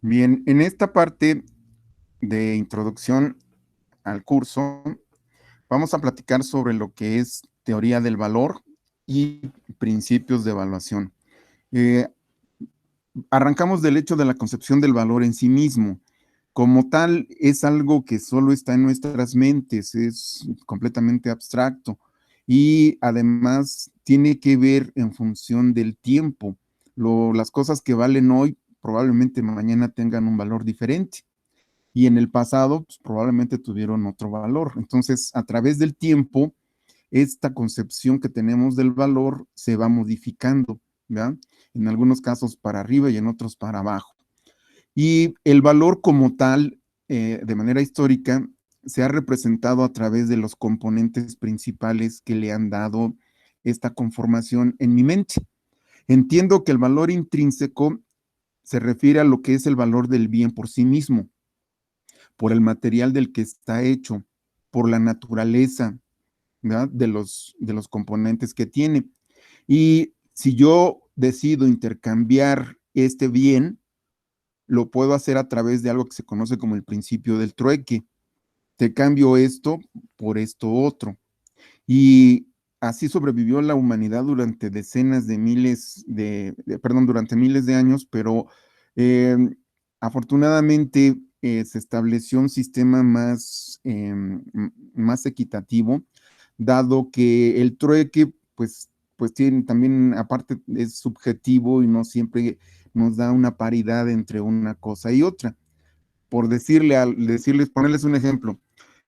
Bien, en esta parte de introducción al curso, vamos a platicar sobre lo que es teoría del valor y principios de evaluación. Eh, Arrancamos del hecho de la concepción del valor en sí mismo. Como tal, es algo que solo está en nuestras mentes, es completamente abstracto y además tiene que ver en función del tiempo. Las cosas que valen hoy probablemente mañana tengan un valor diferente y en el pasado pues, probablemente tuvieron otro valor. Entonces, a través del tiempo, esta concepción que tenemos del valor se va modificando, ¿verdad? En algunos casos para arriba y en otros para abajo. Y el valor como tal, de manera histórica, se ha representado a través de los componentes principales que le han dado esta conformación en mi mente. Entiendo que el valor intrínseco se refiere a lo que es el valor del bien por sí mismo, por el material del que está hecho, por la naturaleza, ¿verdad? De los componentes que tiene. Y si yo decido intercambiar este bien, lo puedo hacer a través de algo que se conoce como el principio del trueque. Te cambio esto por esto otro. Y así sobrevivió la humanidad durante decenas de miles perdón, durante miles de años, pero eh, afortunadamente se estableció un sistema más equitativo, dado que el trueque, pues tiene también, aparte, es subjetivo y no siempre nos da una paridad entre una cosa y otra. Por ponerles un ejemplo,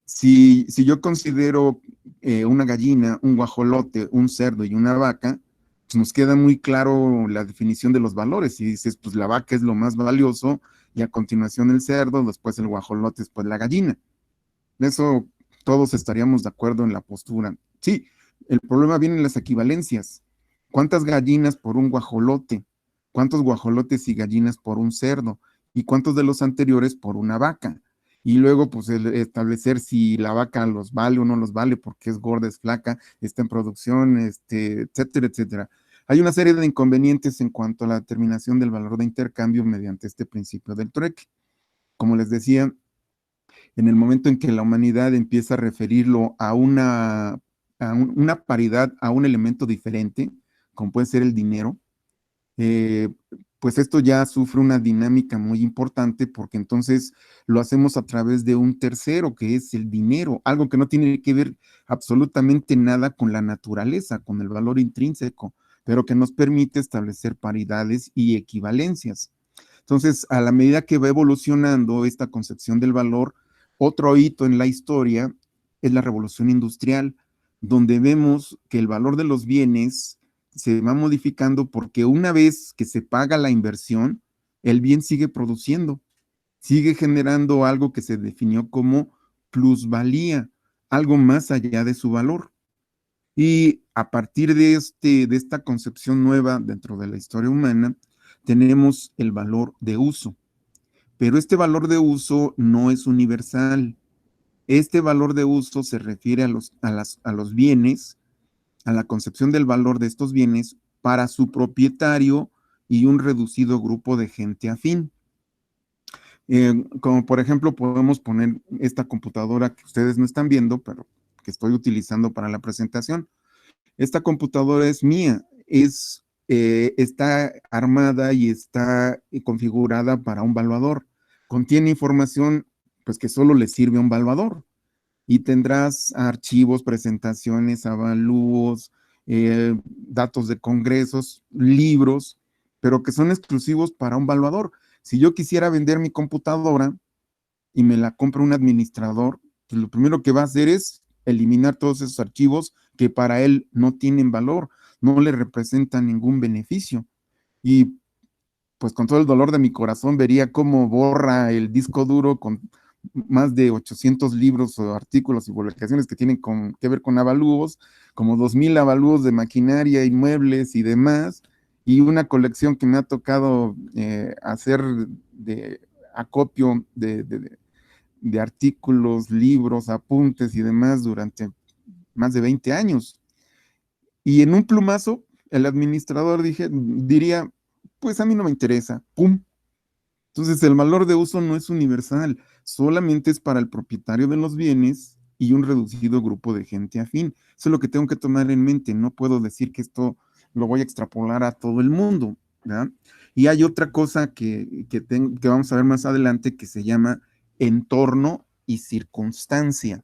si yo considero una gallina, un guajolote, un cerdo y una vaca, pues nos queda muy claro la definición de los valores. Y dices, pues la vaca es lo más valioso, y a continuación el cerdo, después el guajolote, después la gallina. De eso todos estaríamos de acuerdo en la postura. Sí, el problema viene en las equivalencias. ¿Cuántas gallinas por un guajolote? ¿Cuántos guajolotes y gallinas por un cerdo? ¿Y cuántos de los anteriores por una vaca? Y luego, pues, establecer si la vaca los vale o no los vale, porque es gorda, es flaca, está en producción, etcétera, etcétera. Hay una serie de inconvenientes en cuanto a la determinación del valor de intercambio mediante este principio del trueque. Como les decía, en el momento en que la humanidad empieza a referirlo a una paridad, a un elemento diferente, como puede ser el dinero, eh, pues esto ya sufre una dinámica muy importante, porque entonces lo hacemos a través de un tercero, que es el dinero, algo que no tiene que ver absolutamente nada con la naturaleza, con el valor intrínseco, pero que nos permite establecer paridades y equivalencias. Entonces, a la medida que va evolucionando esta concepción del valor, otro hito en la historia es la revolución industrial, donde vemos que el valor de los bienes se va modificando, porque una vez que se paga la inversión, el bien sigue produciendo, sigue generando algo que se definió como plusvalía, algo más allá de su valor. Y a partir de esta concepción nueva dentro de la historia humana, tenemos el valor de uso. Pero este valor de uso no es universal. Este valor de uso se refiere a los bienes, a la concepción del valor de estos bienes para su propietario y un reducido grupo de gente afín. Como por ejemplo, podemos poner esta computadora que ustedes no están viendo, pero que estoy utilizando para la presentación. Esta computadora es mía, está armada y está configurada para un valuador. Contiene información, pues, que solo le sirve a un valuador, y tendrás archivos, presentaciones, avalúos, datos de congresos, libros, pero que son exclusivos para un valuador. Si yo quisiera vender mi computadora y me la compra un administrador, pues lo primero que va a hacer es eliminar todos esos archivos que para él no tienen valor, no le representan ningún beneficio. Y pues con todo el dolor de mi corazón vería cómo borra el disco duro con más de 800 libros o artículos y publicaciones que tienen que ver con avalúos, como 2000 avalúos de maquinaria, inmuebles y demás, y una colección que me ha tocado hacer de acopio de artículos, libros, apuntes y demás durante más de 20 años. Y en un plumazo, el administrador diría, pues a mí no me interesa, pum, Entonces, el valor de uso no es universal, solamente es para el propietario de los bienes y un reducido grupo de gente afín. Eso es lo que tengo que tomar en mente. No puedo decir que esto lo voy a extrapolar a todo el mundo, ¿verdad? Y hay otra cosa que vamos a ver más adelante que se llama entorno y circunstancia.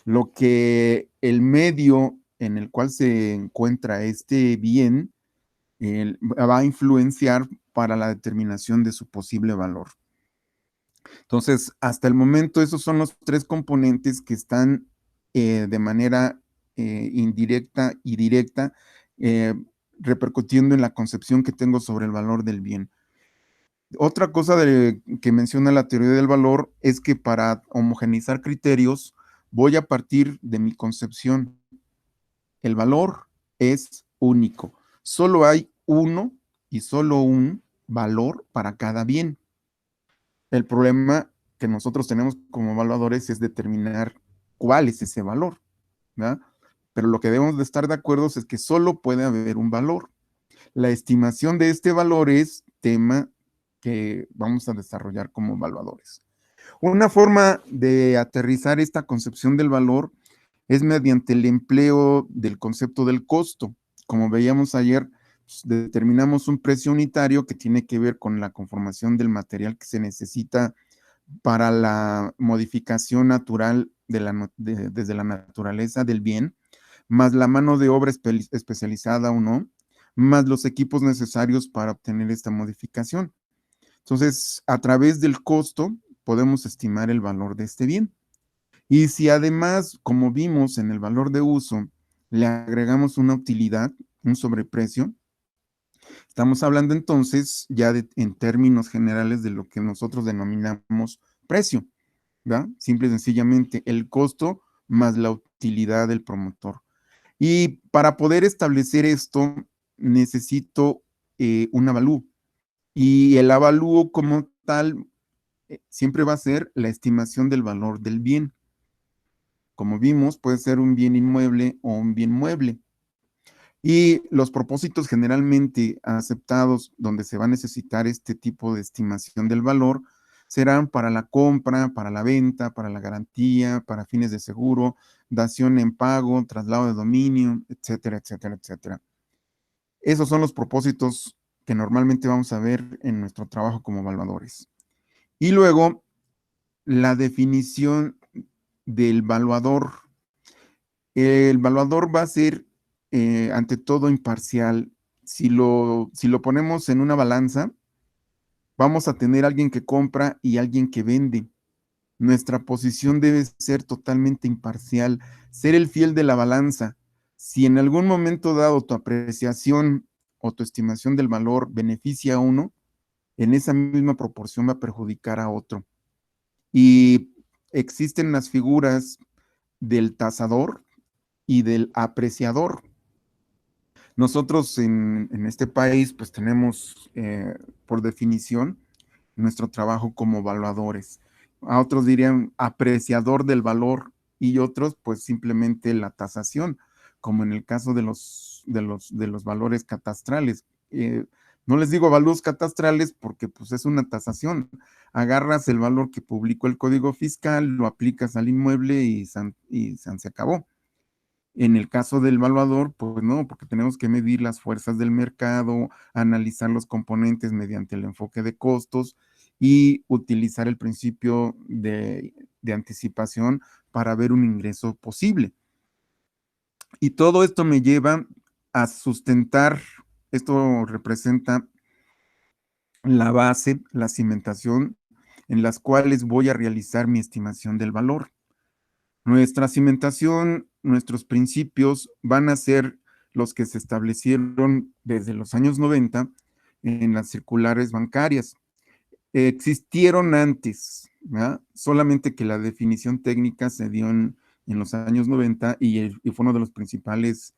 Lo que el medio en el cual se encuentra este bien va a influenciar para la determinación de su posible valor. Entonces, hasta el momento, esos son los tres componentes que están de manera indirecta y directa eh, repercutiendo en la concepción que tengo sobre el valor del bien. Otra cosa que menciona la teoría del valor es que para homogeneizar criterios voy a partir de mi concepción. El valor es único. Solo hay uno y solo un valor para cada bien. El problema que nosotros tenemos como evaluadores es determinar cuál es ese valor, ¿verdad? Pero lo que debemos de estar de acuerdo es que solo puede haber un valor. La estimación de este valor es tema que vamos a desarrollar como evaluadores. Una forma de aterrizar esta concepción del valor es mediante el empleo del concepto del costo. Como veíamos ayer, pues, determinamos un precio unitario que tiene que ver con la conformación del material que se necesita para la modificación natural desde la naturaleza del bien, más la mano de obra especializada o no, más los equipos necesarios para obtener esta modificación. Entonces, a través del costo podemos estimar el valor de este bien. Y si además, como vimos en el valor de uso, le agregamos una utilidad, un sobreprecio, estamos hablando entonces ya en términos generales de lo que nosotros denominamos precio, ¿verdad? Simple y sencillamente el costo más la utilidad del promotor. Y para poder establecer esto, necesito un avalúo. Y el avalúo como tal siempre va a ser la estimación del valor del bien. Como vimos, puede ser un bien inmueble o un bien mueble. Y los propósitos generalmente aceptados donde se va a necesitar este tipo de estimación del valor serán para la compra, para la venta, para la garantía, para fines de seguro, dación en pago, traslado de dominio, etcétera, etcétera, etcétera. Esos son los propósitos que normalmente vamos a ver en nuestro trabajo como evaluadores. Y luego, la definición del evaluador. El evaluador va a ser, ante todo, imparcial. Si lo ponemos en una balanza, vamos a tener alguien que compra y alguien que vende. Nuestra posición debe ser totalmente imparcial, ser el fiel de la balanza. Si en algún momento dado tu apreciación o tu estimación del valor beneficia a uno, en esa misma proporción va a perjudicar a otro. Y existen las figuras del tasador y del apreciador. Nosotros en este país pues tenemos por definición nuestro trabajo como evaluadores. A otros dirían apreciador del valor y otros pues simplemente la tasación, como en el caso de los valores catastrales. No les digo valores catastrales porque pues es una tasación. Agarras el valor que publicó el Código Fiscal, lo aplicas al inmueble y se acabó. En el caso del evaluador, pues no, porque tenemos que medir las fuerzas del mercado, analizar los componentes mediante el enfoque de costos y utilizar el principio de anticipación para ver un ingreso posible. Y todo esto me lleva a sustentar, esto representa la base, la cimentación en las cuales voy a realizar mi estimación del valor. Nuestra cimentación, nuestros principios van a ser los que se establecieron desde los años 90 en las circulares bancarias. Existieron antes, ¿verdad? Solamente que la definición técnica se dio en los años 90 y fue uno de los principales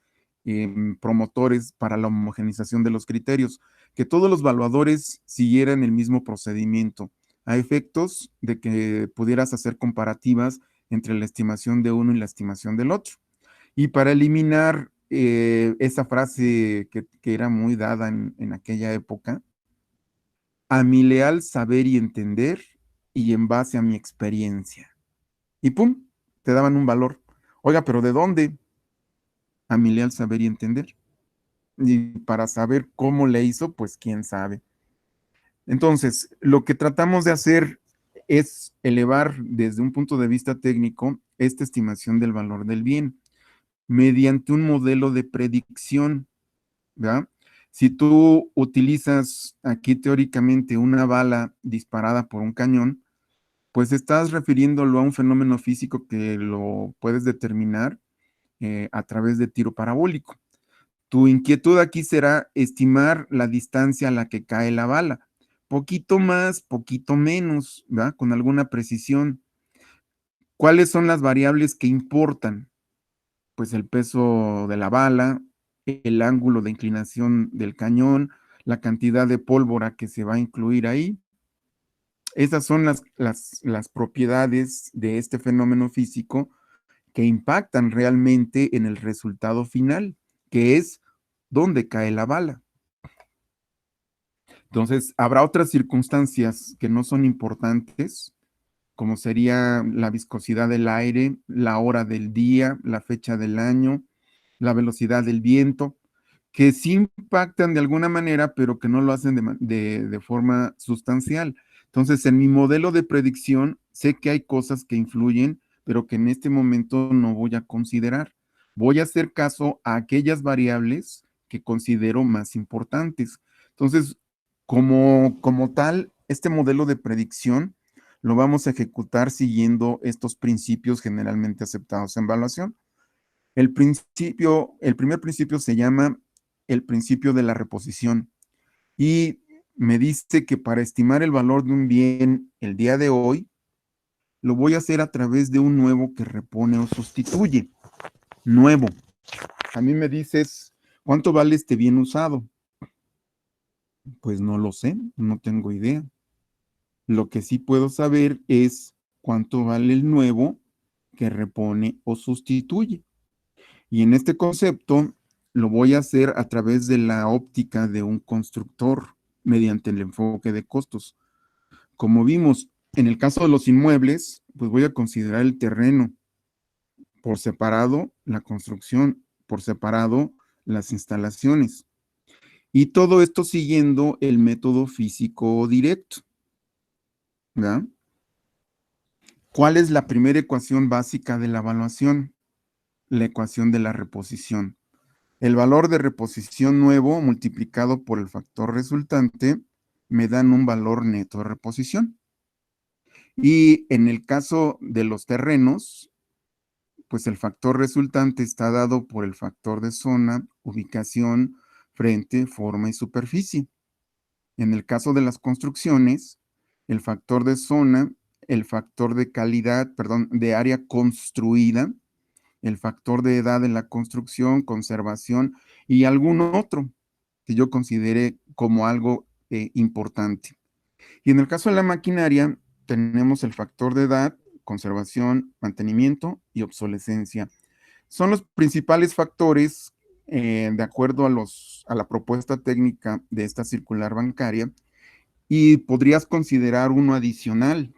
promotores para la homogenización de los criterios, que todos los evaluadores siguieran el mismo procedimiento, a efectos de que pudieras hacer comparativas entre la estimación de uno y la estimación del otro. Y para eliminar esa frase que era muy dada en aquella época, a mi leal saber y entender y en base a mi experiencia. Y pum, te daban un valor. Oiga, pero ¿de dónde? A mi leal saber y entender. Y para saber cómo le hizo, pues quién sabe. Entonces, lo que tratamos de hacer es elevar desde un punto de vista técnico esta estimación del valor del bien mediante un modelo de predicción, ¿verdad? Si tú utilizas aquí teóricamente una bala disparada por un cañón, pues estás refiriéndolo a un fenómeno físico que lo puedes determinar a través de tiro parabólico. Tu inquietud aquí será estimar la distancia a la que cae la bala. Poquito más, poquito menos, ¿verdad? Con alguna precisión. ¿Cuáles son las variables que importan? Pues el peso de la bala, el ángulo de inclinación del cañón, la cantidad de pólvora que se va a incluir ahí. Esas son las propiedades de este fenómeno físico que impactan realmente en el resultado final, que es dónde cae la bala. Entonces, habrá otras circunstancias que no son importantes, como sería la viscosidad del aire, la hora del día, la fecha del año, la velocidad del viento, que sí impactan de alguna manera, pero que no lo hacen de forma sustancial. Entonces, en mi modelo de predicción, sé que hay cosas que influyen, pero que en este momento no voy a considerar. Voy a hacer caso a aquellas variables que considero más importantes. Entonces, como tal, este modelo de predicción lo vamos a ejecutar siguiendo estos principios generalmente aceptados en evaluación. El primer principio se llama el principio de la reposición y me dice que para estimar el valor de un bien el día de hoy, lo voy a hacer a través de un nuevo que repone o sustituye. Nuevo. A mí me dices, ¿cuánto vale este bien usado? Pues no lo sé, no tengo idea. Lo que sí puedo saber es cuánto vale el nuevo que repone o sustituye. Y en este concepto lo voy a hacer a través de la óptica de un constructor mediante el enfoque de costos. Como vimos, en el caso de los inmuebles, pues voy a considerar el terreno por separado, la construcción por separado, las instalaciones. Y todo esto siguiendo el método físico directo. ¿Verdad? ¿Cuál es la primera ecuación básica de la evaluación? La ecuación de la reposición. El valor de reposición nuevo multiplicado por el factor resultante me dan un valor neto de reposición. Y en el caso de los terrenos, pues el factor resultante está dado por el factor de zona, ubicación, frente, forma y superficie. En el caso de las construcciones, el factor de zona, el factor de calidad, perdón, de área construida, el factor de edad en la construcción, conservación y algún otro que yo considere como algo importante. Y en el caso de la maquinaria, tenemos el factor de edad, conservación, mantenimiento y obsolescencia. Son los principales factores, de acuerdo a la propuesta técnica de esta circular bancaria, y podrías considerar uno adicional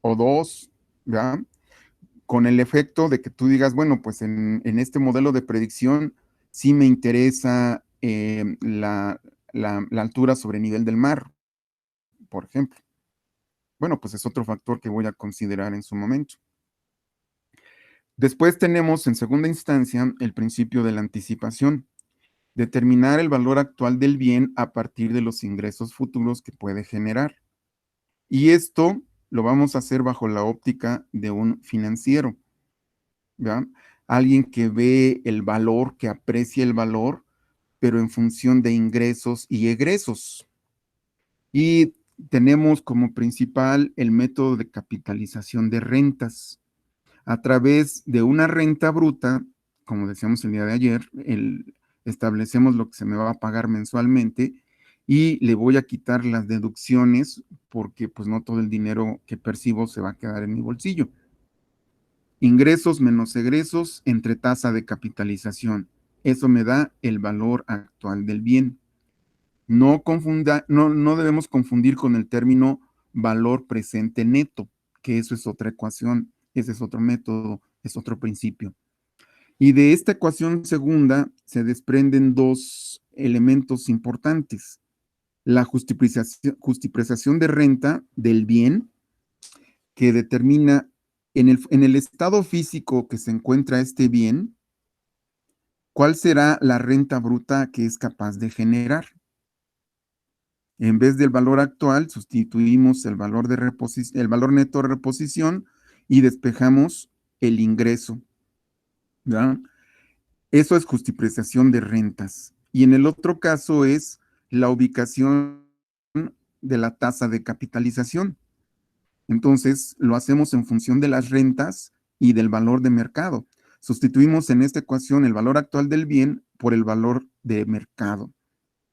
o dos, ¿verdad? Con el efecto de que tú digas, bueno, pues en este modelo de predicción sí me interesa la altura sobre nivel del mar, por ejemplo. Bueno, pues es otro factor que voy a considerar en su momento. Después tenemos en segunda instancia el principio de la anticipación, determinar el valor actual del bien a partir de los ingresos futuros que puede generar. Y esto lo vamos a hacer bajo la óptica de un financiero, ¿ya? Alguien que ve el valor, que aprecia el valor, pero en función de ingresos y egresos. Y tenemos como principal el método de capitalización de rentas. A través de una renta bruta, como decíamos el día de ayer, establecemos lo que se me va a pagar mensualmente y le voy a quitar las deducciones porque pues no todo el dinero que percibo se va a quedar en mi bolsillo. Ingresos menos egresos entre tasa de capitalización. Eso me da el valor actual del bien. No debemos confundir con el término valor presente neto, que eso es otra ecuación, ese es otro método, es otro principio. Y de esta ecuación segunda se desprenden dos elementos importantes. La justipreciación de renta del bien, que determina en el estado físico que se encuentra este bien, cuál será la renta bruta que es capaz de generar. En vez del valor actual, sustituimos el valor neto de reposición y despejamos el ingreso, ¿verdad? Eso es justipreciación de rentas. Y en el otro caso es la ubicación de la tasa de capitalización. Entonces, lo hacemos en función de las rentas y del valor de mercado. Sustituimos en esta ecuación el valor actual del bien por el valor de mercado.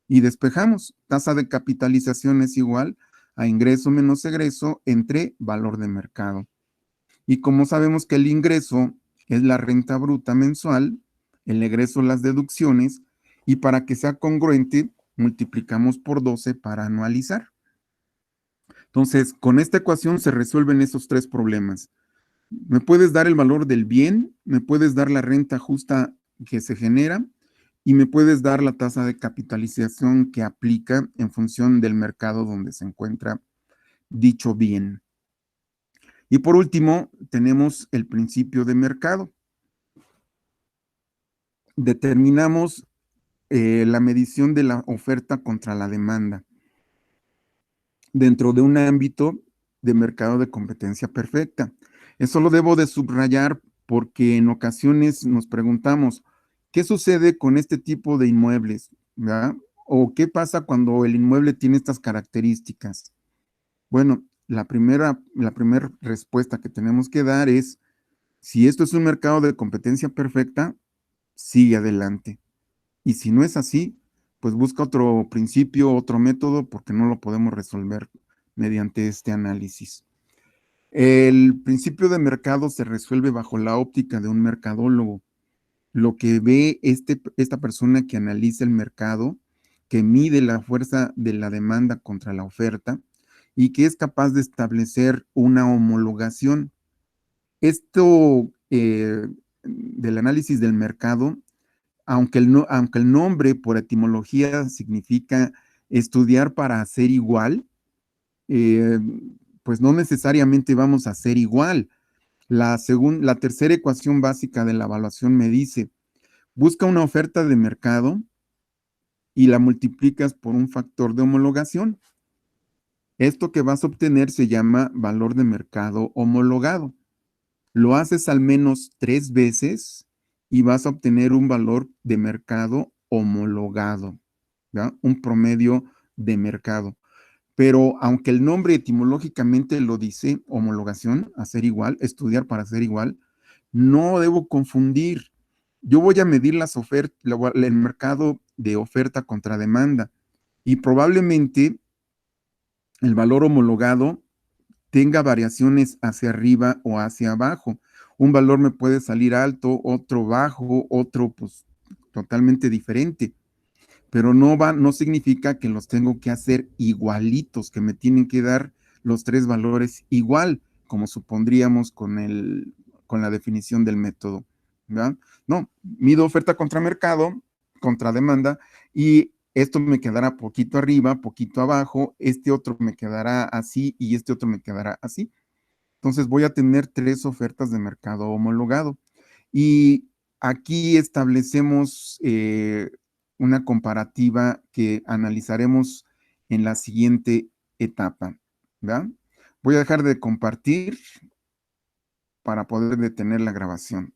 Y despejamos. Tasa de capitalización es igual a ingreso menos egreso entre valor de mercado. Y como sabemos que el ingreso es la renta bruta mensual, el egreso las deducciones, y para que sea congruente, multiplicamos por 12 para anualizar. Entonces, con esta ecuación se resuelven esos tres problemas. Me puedes dar el valor del bien, me puedes dar la renta justa que se genera y me puedes dar la tasa de capitalización que aplica en función del mercado donde se encuentra dicho bien. Y por último, tenemos el principio de mercado. Determinamos la medición de la oferta contra la demanda dentro de un ámbito de mercado de competencia perfecta. Eso lo debo de subrayar porque en ocasiones nos preguntamos, ¿qué sucede con este tipo de inmuebles? ¿Verdad? ¿O qué pasa cuando el inmueble tiene estas características? Bueno, la primera respuesta que tenemos que dar es, si esto es un mercado de competencia perfecta, sigue adelante. Y si no es así, pues busca otro principio, otro método, porque no lo podemos resolver mediante este análisis. El principio de mercado se resuelve bajo la óptica de un mercadólogo. Lo que ve esta persona que analiza el mercado, que mide la fuerza de la demanda contra la oferta y que es capaz de establecer una homologación. Esto del análisis del mercado, aunque el nombre por etimología significa estudiar para hacer igual, eh, pues no necesariamente vamos a hacer igual. La tercera ecuación básica de la evaluación me dice, busca una oferta de mercado y la multiplicas por un factor de homologación. Esto que vas a obtener se llama valor de mercado homologado. Lo haces al menos 3 veces y vas a obtener un valor de mercado homologado, ¿ya? Un promedio de mercado. Pero aunque el nombre etimológicamente lo dice, homologación, hacer igual, estudiar para hacer igual, no debo confundir. Yo voy a medir el mercado de oferta contra demanda y probablemente el valor homologado tenga variaciones hacia arriba o hacia abajo. Un valor me puede salir alto, otro bajo, otro pues totalmente diferente, pero no significa que los tengo que hacer igualitos, que me tienen que dar los tres valores igual, como supondríamos con la definición del método, ¿verdad? No, mido oferta contra mercado, contra demanda, y esto me quedará poquito arriba, poquito abajo, este otro me quedará así y este otro me quedará así. Entonces voy a tener tres ofertas de mercado homologado. Y aquí establecemos una comparativa que analizaremos en la siguiente etapa, ¿verdad? Voy a dejar de compartir para poder detener la grabación.